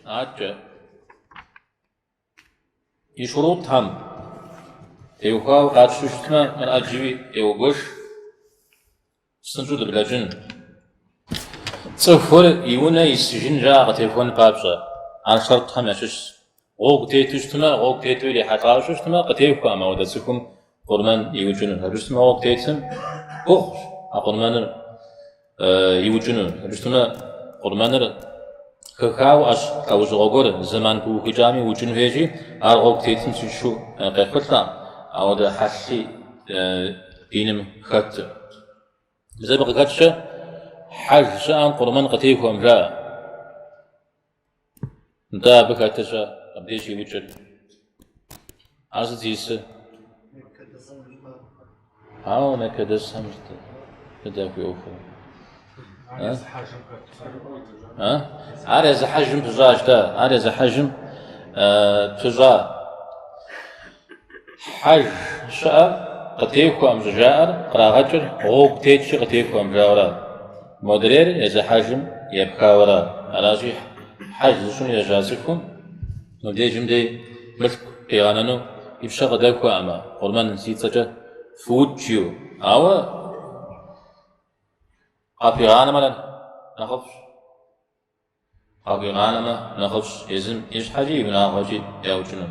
عاد يشروط هم تيوخاو قاد شوشتما من أجيبي تيوغوش سنجود بلاجن تصفر يونا يسجن جاغ تيفون بابشا عن شرط هم يشش غوغ تيتوشتما غوغ تيتو لي حتى شوشتما قتيوكا ما ودسكم قرمان يوجنون هرشتما غوغ تيتم أخش أقرمان يوجنون هرشتما قرمان كاو أش أو زغور زمان بو كجامي وجن هيجي أرغوك تيتم تشو قيقتلا أو ده حسي دينم خط زي بقى حج شان قرمان قتيكو أمجا دا بقى تشا أبديشي وجن عرض تيس هاو نكدس همجت كده في أوفو عارز حجم بزاج ده عارز حجم بزا حج شاء قتيكو أم جاءر قراغتر غوك تيتش قتيكو أم جاورا مدرير إذا حجم يبقى ورا أراجي حج شنو يجازكم نوديجم دي ملك قيانانو يبشا غداكو أما قرمان نسيت سجا فوتشيو أو قابيغانا مالا نخفش قابيغانا ما نخفش يزم إيش حاجي من أخوتي يا وجنو